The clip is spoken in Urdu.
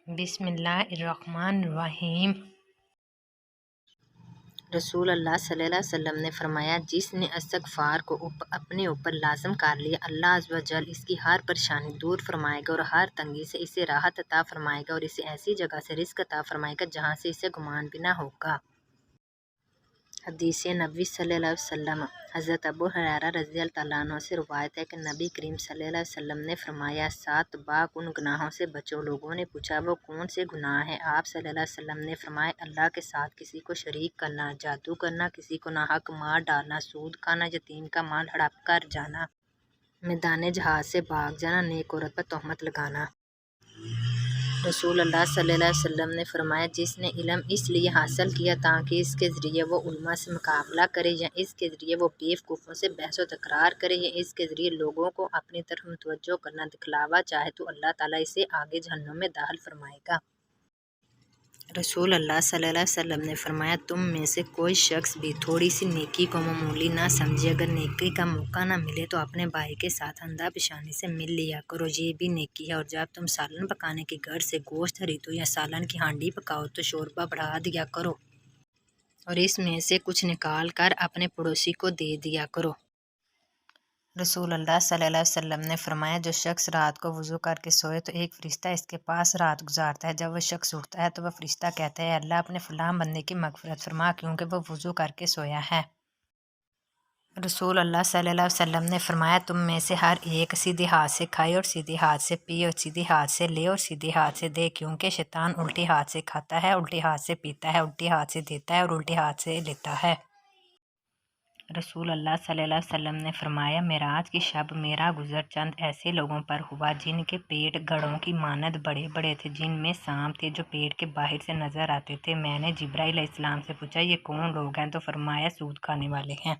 بسم اللہ الرحمن الرحیم۔ رسول اللہ صلی اللہ علیہ وسلم نے فرمایا، جس نے استغفار کو اپنے اوپر لازم کر لیا، اللہ عز و جل اس کی ہر پریشانی دور فرمائے گا اور ہر تنگی سے اسے راحت عطا فرمائے گا اور اسے ایسی جگہ سے رزق عطا فرمائے گا جہاں سے اسے گمان بھی نہ ہوگا۔ حدیث نبوی صلی اللہ علیہ وسلم۔ حضرت ابو ہریرہ رضی اللہ تعالیٰ عنہ سے روایت ہے کہ نبی کریم صلی اللہ علیہ وسلم نے فرمایا، 7 باکن گناہوں سے بچو۔ لوگوں نے پوچھا، وہ کون سے گناہ ہیں؟ آپ صلی اللہ علیہ وسلم نے فرمایا، اللہ کے ساتھ کسی کو شریک کرنا، جادو کرنا، کسی کو ناحق مار ڈالنا، سود کھانا، یتیم کا مال ہڑپ کر جانا، میدان جہاد سے بھاگ جانا، نیک عورت پر تہمت لگانا۔ رسول اللہ صلی اللہ علیہ وسلم نے فرمایا، جس نے علم اس لیے حاصل کیا تاکہ اس کے ذریعے وہ علماء سے مقابلہ کرے، یا اس کے ذریعے وہ بیوقوفوں سے بحث و تکرار کرے، یا اس کے ذریعے لوگوں کو اپنی طرف متوجہ کرنا دکھلاوا چاہے، تو اللہ تعالیٰ اسے آگے جہنم میں داخل فرمائے گا۔ رسول اللہ صلی اللہ علیہ وسلم نے فرمایا، تم میں سے کوئی شخص بھی تھوڑی سی نیکی کو معمولی نہ سمجھے۔ اگر نیکی کا موقع نہ ملے تو اپنے بھائی کے ساتھ اندھا پیشانی سے مل لیا کرو، یہ بھی نیکی ہے۔ اور جب تم سالن پکانے کی گھر سے گوشت خریدو یا سالن کی ہانڈی پکاؤ تو شوربہ بڑھا دیا کرو اور اس میں سے کچھ نکال کر اپنے پڑوسی کو دے دیا کرو۔ رسول اللہ صلی اللہ علیہ وسلم نے فرمایا، جو شخص رات کو وضو کر کے سوئے تو ایک فرشتہ اس کے پاس رات گزارتا ہے۔ جب وہ شخص اٹھتا ہے تو وہ فرشتہ کہتا ہے، اللہ اپنے فلاں بندے کی مغفرت فرما کیونکہ وہ وضو کر کے سویا ہے۔ رسول اللہ صلی اللہ علیہ وسلم نے فرمایا، تم میں سے ہر ایک سیدھے ہاتھ سے کھائے اور سیدھے ہاتھ سے پیے اور سیدھے ہاتھ سے لے اور سیدھے ہاتھ سے دے، کیونکہ شیطان الٹے ہاتھ سے کھاتا ہے، الٹے ہاتھ سے پیتا ہے، الٹے ہاتھ سے دیتا ہے اور الٹے ہاتھ سے لیتا ہے۔ رسول اللہ صلی اللہ علیہ وسلم نے فرمایا، معراج کی شب میرا گزر چند ایسے لوگوں پر ہوا جن کے پیٹ گڑھوں کی مانند بڑے بڑے تھے، جن میں سانپ تھے جو پیٹ کے باہر سے نظر آتے تھے۔ میں نے جبرائیل علیہ السلام سے پوچھا، یہ کون لوگ ہیں؟ تو فرمایا، سود کھانے والے ہیں۔